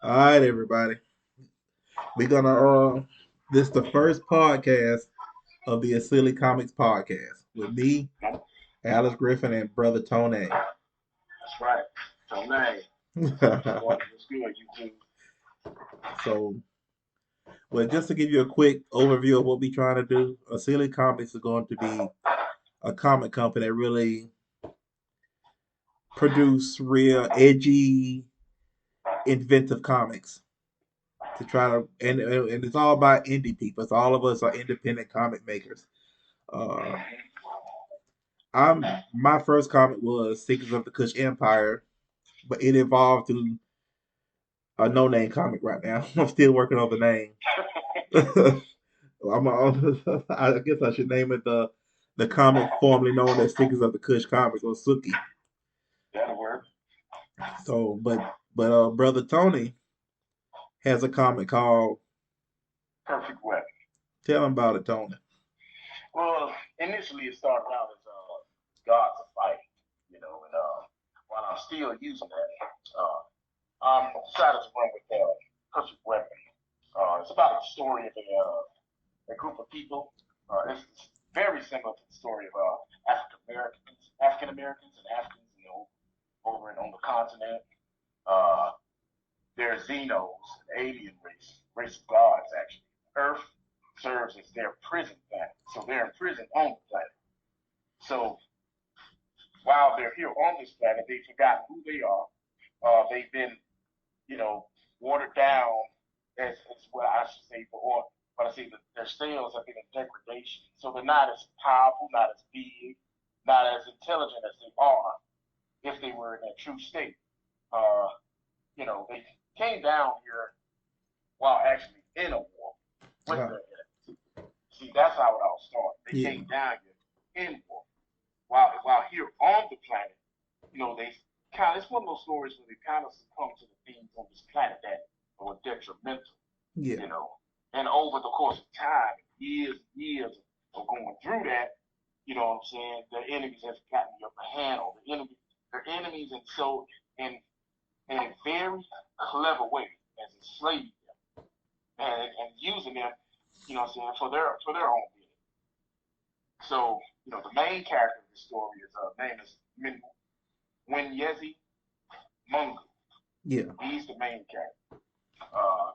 All right, everybody. We're gonna this is the first podcast of the Asili Comics podcast with me, Alice Griffin, and brother Tony. That's right. So, man, what's good, YouTube? So, well, just to give you a quick overview of what we're trying to do, Asili Comics is going to be a comic company that really produce real edgy, inventive comics to try to and it's all about indie people. It's all of us are independent comic makers. Uh, I'm my first comic was Secrets of the Kush Empire, but it evolved to a no name comic right now. I'm still working on the name. I guess I should name it the comic formerly known as Secrets of the Kush Comics or Suki. That'll work. So, but brother Tony has a comic called. Perfect weapon. Tell him about it, Tony. Well, initially it started out as Gods of Fighting, and while I'm still using that, I'm decided to run with Perfect Weapon. It's about the story of a group of people. It's very similar to the story of African Americans, and Africans, over and on the continent. Uh, they're Xenos, an alien race of gods actually. Earth serves as their prison planet, so they're in prison on the planet. So while they're here on this planet, they've forgotten who they are. They've been, you know, watered down as what I should say, but I say that their cells have been in degradation. So they're not as powerful, not as big, not as intelligent as they are if they were in their true state. Uh, they came down here while actually in a war with Uh, the enemy. See, that's how it all started. They yeah, came down here in war. While here on the planet, they it's one of those stories where they kind of succumb to the things on this planet that were detrimental, yeah, you know. And over the course of time, years of going through that, you know what I'm saying, the enemies have gotten the upper hand on their enemies, and so in a very clever way as enslaving them and using them, for their own good. So, the main character of the story is name is Winyezi Mungu. yeah, He's the main character. Uh,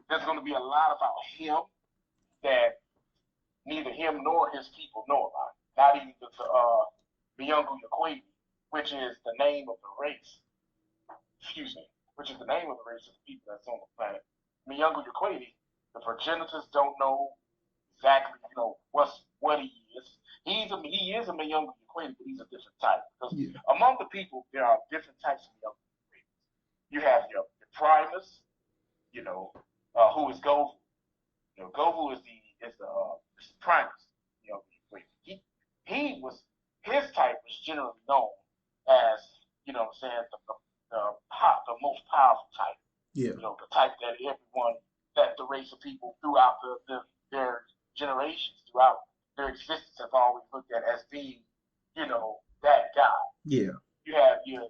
there's going to be a lot about him that neither him nor his people know about. Not even the Myungu Yaquabi, which is the name of the race. Excuse me, which is the name of the race of the people that's on the planet. Myungu Yaquabi, the progenitors don't know exactly, what he is. He is a Myungu Yaquabi, but he's a different type. Because yeah, among the people, there are different types of Myungu Yaquabi. You have your Primus, who is Govu. Govu is the Primus. He was his type was generally known as what I'm saying the most powerful type. yeah, The type that the race of people throughout their generations, throughout their existence, have always looked at as being that guy. yeah. You have your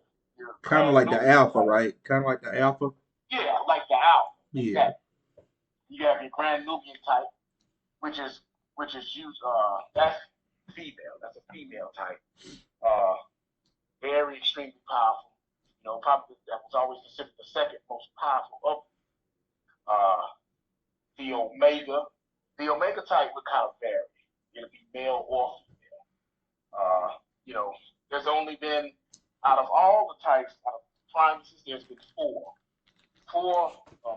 Kind of Grand like the Nubian alpha, type. right? Kind of like the alpha. Yeah, like the owl. Yeah, Exactly. You have your Grand Nubian type, which is used. That's female. That's a female type. Uh, very extremely powerful. Probably that was always considered the second most powerful of uh, the Omega. The Omega type would kind of vary. It'll be male or female. You know, there's only been out of all the types out of primacies, there's been four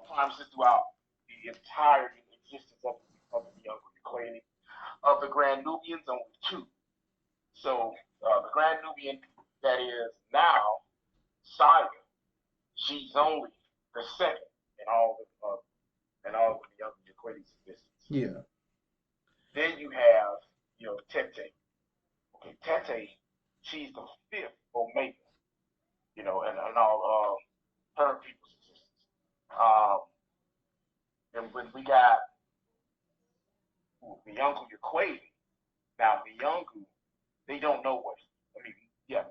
primacies throughout the entire existence of the younger Euclidean. Of the Grand Nubians, only two. So the Grand Nubian that is now Saya, she's only the second in all of the younger Euclidean existence. yeah. Then you have Tete. Okay, Tete, she's the fifth Omega. And all her people's existence. Um, and when we got Miyungu Yaquabi, now Miyungu, they don't know what. I mean,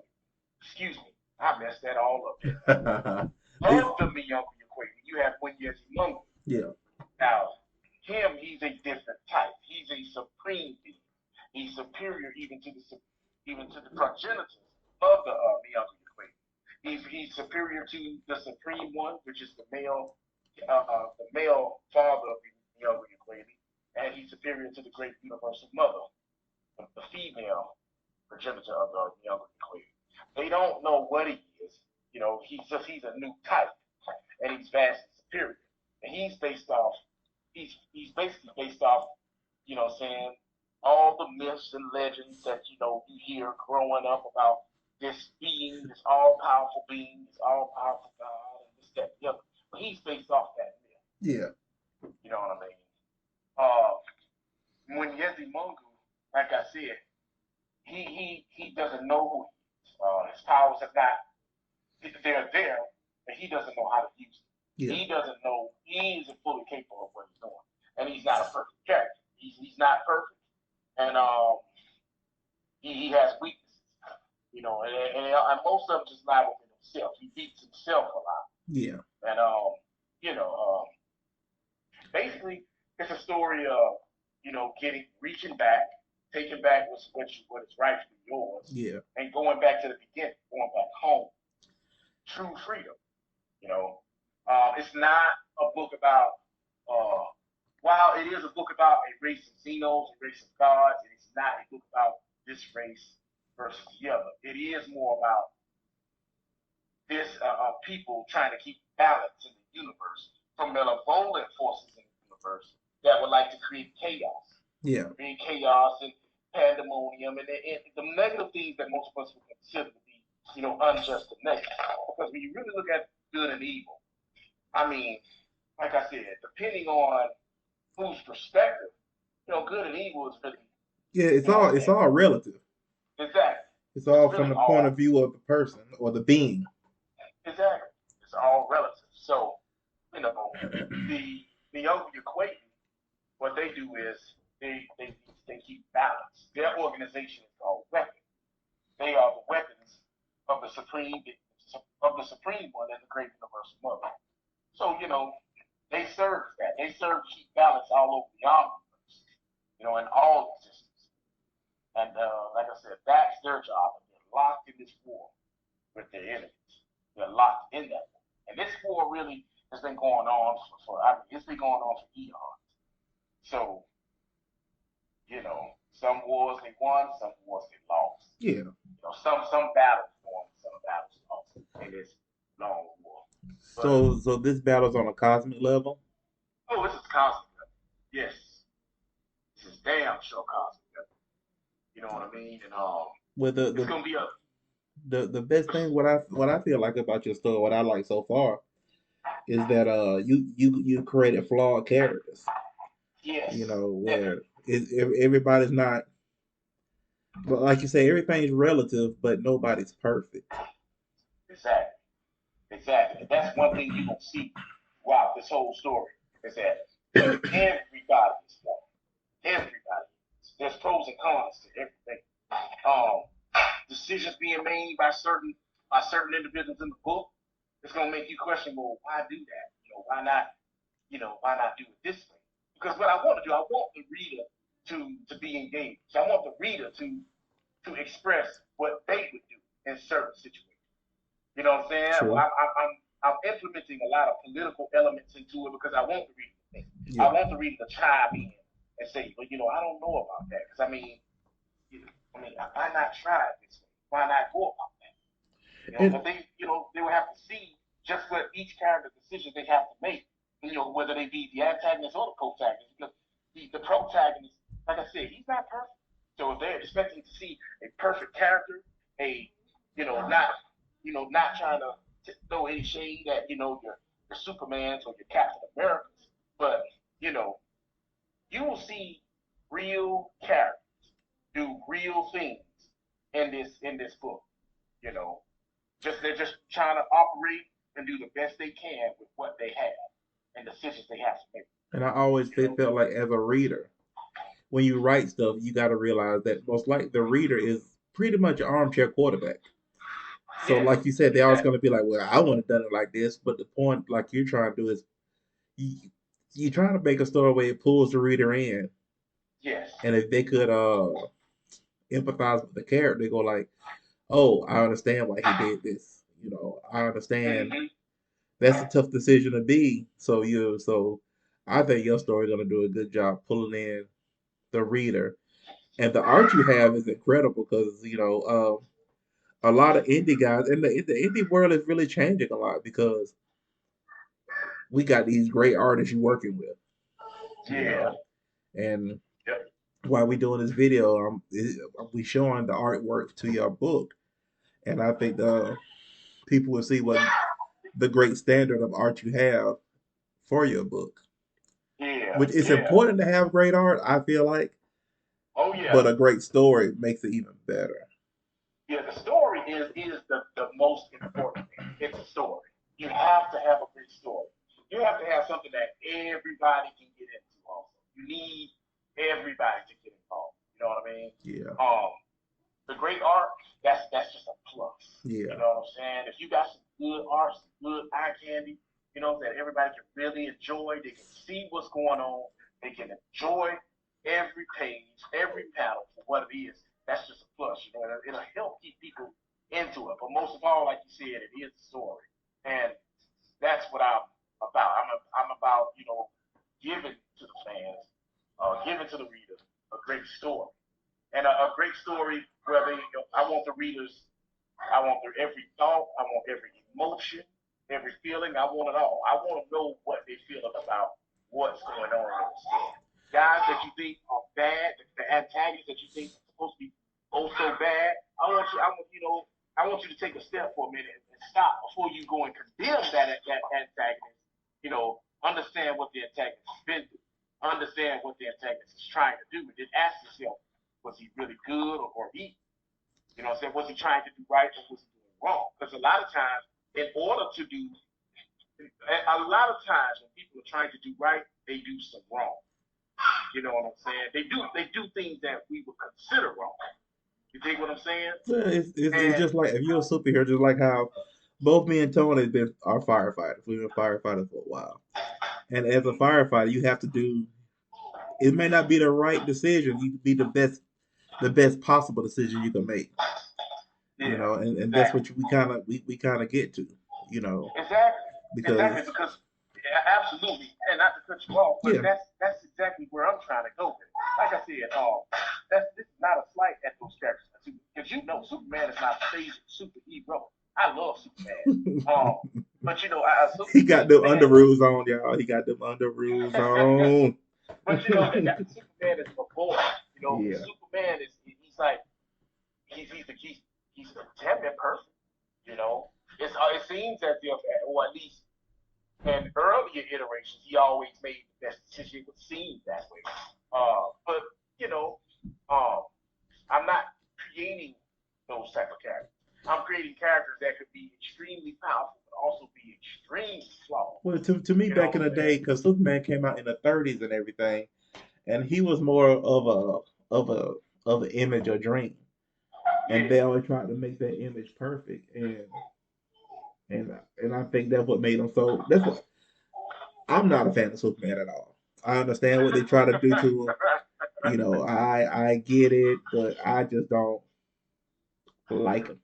excuse me, I messed that all up. It, Of the Miyungu Yaquabi, you you have Munyezimungu. Yeah. Now, he's a different type. He's a supreme being. He's superior even to the progenitors of the Miyangu equation. He's superior to the supreme one, which is the male father of the Miyangu equation, and he's superior to the great universal mother, the female progenitor of the Miyangu equation. They don't know what he is. He's a new type, and he's vastly superior. And he's basically based off, saying all the myths and legends that you hear growing up about this being, this all powerful being, this all powerful God, and this, that, and the other. But he's based off that myth. Yeah. You know what I mean? When Yezi Mungu, like I said, he doesn't know who he is. His powers have not, they're there, but he doesn't know how to use them. Yeah. He doesn't know, he isn't fully capable of what he's doing. And he's not a perfect character. He's not perfect. And he has weaknesses. And most of them just lie within himself. He beats himself a lot. Yeah. And basically it's a story of, reaching back, taking back what is rightfully yours. Yeah. And going back to the beginning, going back home. True freedom. It's not a book about while it is a book about a race of Xenos, a race of gods, it is not a book about this race versus the other. It is more about this people trying to keep balance in the universe from malevolent forces in the universe that would like to create chaos. Yeah. Create chaos and pandemonium and the negative things that most of us would consider to be, unjust and negative. Because when you really look at good and evil, I mean, like I said, depending on whose perspective, good and evil is really. Yeah, it's all relative. Exactly. It's all really from the point of view of the person or the being. Exactly. It's all relative. So, the young equation, what they do is they keep balance. Their organization is called Weapon. They are the weapons of the supreme one and the great universal mother. So, they serve that. They serve to keep balance all over the universe, in all existence. And like I said, that's their job. They're locked in this war with their enemies. They're locked in that war. And this war really has been going on it's been going on for eons. So, some wars they won, some wars they lost. Yeah. Some battles won, some battles lost in this long war. So this battle's on a cosmic level? Oh, this is cosmic level. Yes. This is damn sure cosmic level. You know what I mean? And it's gonna be the best thing what I feel like about your story, what I like so far, is that you created flawed characters. Yes. Where everybody's not, but like you say, everything's relative, but nobody's perfect. Exactly. That's one thing you will see throughout this whole story is that everybody is flawed. Everybody. There's pros and cons to everything. Decisions being made by certain individuals in the book, it's gonna make you question, well, why do that? Why not do it this way? Because what I want to do, I want the reader to be engaged. I want the reader to express what they would do in certain situations. You know what I'm saying? Sure. I'm implementing a lot of political elements into it because I want the reader to think. Yeah. I want the reader to chime in and say, well, I don't know about that. Because why not try it this way? Why not go about that? But they will have to see just what each character's decision they have to make. Whether they be the antagonist or the protagonist. Because the protagonist, like I said, he's not perfect. So if they're expecting to see a perfect character, not trying to throw any shade at, your Supermans or your Captain Americas, but, you will see real characters do real things in this book. They're just trying to operate and do the best they can with what they have and decisions they have to make. And I always felt like as a reader, when you write stuff, you got to realize that most like the reader is pretty much an armchair quarterback. So, Yes, like you said, they always exactly. going to be like, "Well, I want to done it like this." But the point, like you're trying to do, is you, you're trying to make a story where it pulls the reader in, Yes. and if they could empathize with the character, they go like, "Oh, I understand why he did this." I understand Hmm. that's a tough decision to be. So I think your story gonna do a good job pulling in the reader, and the art you have is incredible because a lot of indie guys, and the indie world is really changing a lot because we got these great artists you're working with, you Yeah. know, and Yep. while we doing this video, we showing the artwork to your book, and I think the people will see what the great standard of art you have for your book. Yeah. Which it's Yeah. important to have great art, I feel like, Oh yeah. but a great story makes it even better. Yeah. The story is the most important thing. It's a story. You have to have a great story. You have to have something that everybody can get into. Also, you need everybody to get involved. You know what I mean? Yeah, Um, the great art, that's just a plus. You yeah, know what I'm saying? If you got some good art, some good eye candy, that everybody can really enjoy, they can see what's going on, they can enjoy every page, every panel for what it is. That's just a plus. It'll help keep people into it. But most of all, like you said, it is a story, and that's what I'm about. I'm about giving to the fans, giving to the reader a great story and a great story where I want the readers, I want their every thought, I want every emotion, every feeling, I want it all. I want to know what they're feeling about what's going on in the story. Guys that you think are bad, the antagonists that you think are supposed to be oh so bad, I want you to take a step for a minute and stop before you go and condemn that antagonist. Understand what the antagonist has been through, understand what the antagonist is trying to do, and then ask yourself, was he really good or evil? What I'm saying? Was he trying to do right or was he doing wrong? Because a lot of times, in order to do, a lot of times when people are trying to do right, they do some wrong. You know what I'm saying? They do things that we would consider wrong. You think what I'm saying? well, it's And just like if you're a superhero, just like how both me and Tony have been are firefighters. We've been firefighters for a while, and as a firefighter, you have to do. It may not be the right decision. You can be the best possible decision you can make. yeah, And that's exactly. what we kind of get to. You know, Exactly. because Exactly. Because yeah, absolutely, and not to cut you off, but yeah, that's exactly where I'm trying to go with it. Like I said, this is not a slight at those characters because Superman is my favorite superhero. I love Superman. Um, but he got them Superman. underoos on, y'all. He got them underoos on. But that Superman is my boy. Yeah. Superman he's like he's a damn near perfect. It seems as if, or at least in earlier iterations, he always made the best decision. It would seem that way. But you know, um, I'm not creating those type of characters. I'm creating characters that could be extremely powerful, but also be extremely flawed. Well, to me, You know back what in I'm the saying? day, because Superman came out in the 30s and everything, and he was more of a of an image or dream, and Yeah. they always tried to make that image perfect, and and I think that's what made him so. That's what I'm not a fan of Superman at all. I understand what they try to do to him. I get it, but I just don't like him.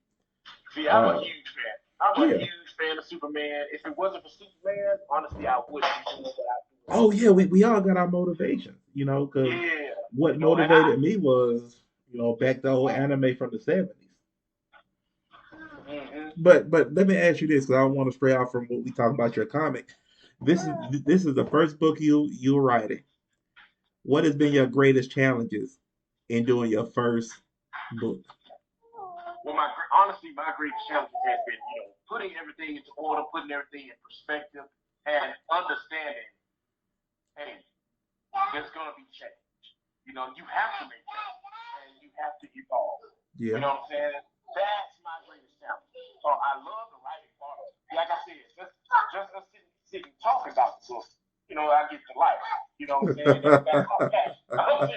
See, I'm a Uh, huge fan. I'm a yeah. huge fan of Superman. If it wasn't for Superman, honestly, I wouldn't be doing what I'm doing Oh right yeah, we all got our motivations, because now. Yeah, what and I. motivated me was, back the old anime from the 70s. Hmm. But let me ask you this, because I don't want to stray off from what we talk about your comic. This is the first book you're writing. What has been your greatest challenges in doing your first book? Well, honestly, my greatest challenge has been, putting everything into order, putting everything in perspective, and understanding, hey, there's gonna be change. You have to make change, and you have to evolve. You Yeah. know what I'm saying? That's my greatest challenge. So I love the writing part of it. Like I said, just us sitting talking about this, I get delighted. You know what I'm saying? That's my passion. I'm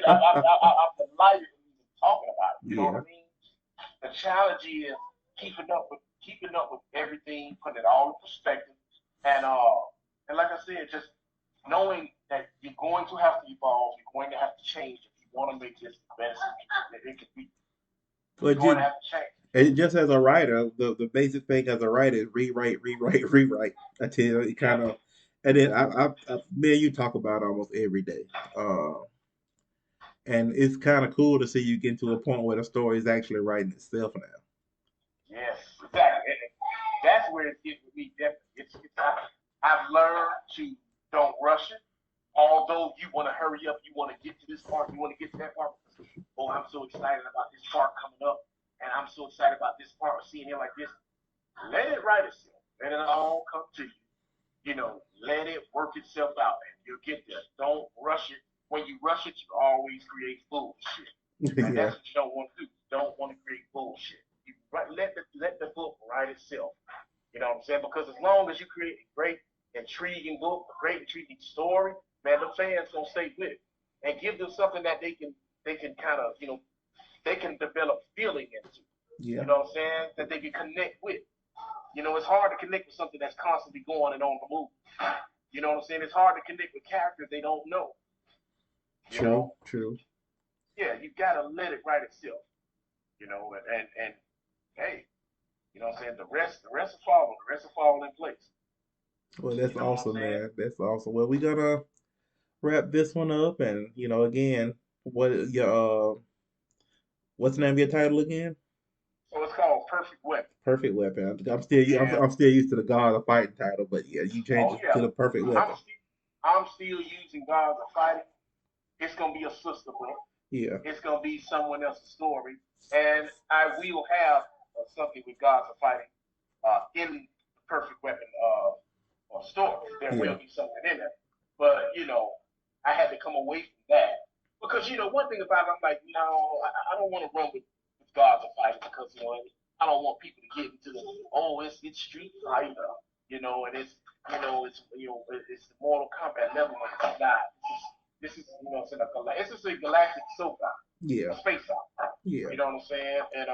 delighted with even talking about it. You know Yeah. what I mean? The challenge is keeping up with everything, putting it all in perspective, and like I said, just knowing that you're going to have to evolve, you're going to have to change if you want to make this the best that it can be. You're But going to you, have to change. and just as a writer, the basic thing as a writer is rewrite, rewrite, rewrite until it Yeah, kind of, and then me and you talk about it almost every day. And it's kind of cool to see you get to a point where the story is actually writing itself now. yes, exactly. And that's where it gets with me. Definitely, I've learned to don't rush it. Although you want to hurry up, you want to get to this part, you want to get to that part. Oh, I'm so excited about this part coming up, and I'm so excited about this part, seeing it like this. Let it write itself. Let it all come to you. Let it work itself out, and you'll get there. Don't rush it. When you rush it, you always create bullshit, and Yeah, that's what you don't want to do. You don't want to create bullshit. Let the book write itself. You know what I'm saying? Because as long as you create a great, intriguing book, a great, intriguing story, man, the fans gonna stay with it, and give them something that they can kind of they can develop feeling into. yeah, You know what I'm saying? That they can connect with. It's hard to connect with something that's constantly going and on the move. You know what I'm saying? It's hard to connect with characters they don't know. You true, know, true. yeah, you gotta let it write itself. And hey, you know what I'm saying? The rest will follow. The rest will fall in place. Well, You that's know what I'm awesome, saying? man. That's awesome. Well, we're gonna wrap this one up, and again, what's the name of your title again? So it's called Perfect Weapon. Perfect Weapon. Yeah. I'm still used to the God of Fighting title, but yeah, you changed Oh it to yeah. the Perfect I'm Weapon. still I'm still using Gods of Fighting. It's gonna be a sister book. Yeah, It's gonna be someone else's story, and I will have something with Gods of Fighting in the Perfect Weapon story. There yeah, will be something in it, but I had to come away from that because one thing about it, I'm like, no, I don't want to run with Gods of Fighting because I don't want people to get into the it's Street Fighter, and it's the Mortal Kombat level when it's not. This is it's just a galactic soap yeah, opera, a space opera. yeah. You know what I'm saying? And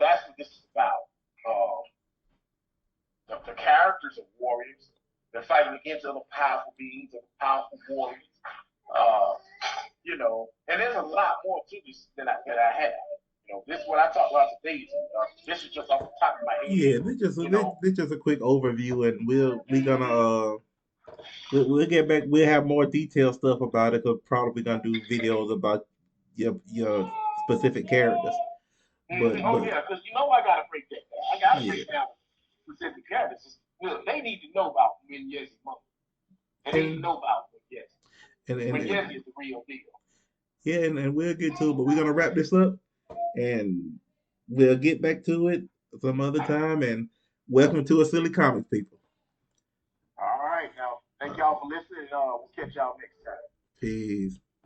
that's what this is about. Um, the characters of warriors. They're fighting against other powerful beings, other powerful warriors. Uh, and there's a lot more to this that I have. This is what I talk about today. This is just off the top of my head. Yeah, You know, this just a quick overview, and we gonna we'll get back. We'll have more detailed stuff about it. Cause probably gonna do videos about your specific characters. Oh But yeah, because I gotta break that down. I gotta yeah, break down specific characters. Look, they need to know about Win Yesi's mother. They need to and know about Win Yesi. and Win Yesi is the real deal. yeah, and we'll get to it. But we're gonna wrap this up, and we'll get back to it some other time. And welcome to Asili Comics, people. All right, now thank y'all for listening. We'll catch y'all next time. Peace.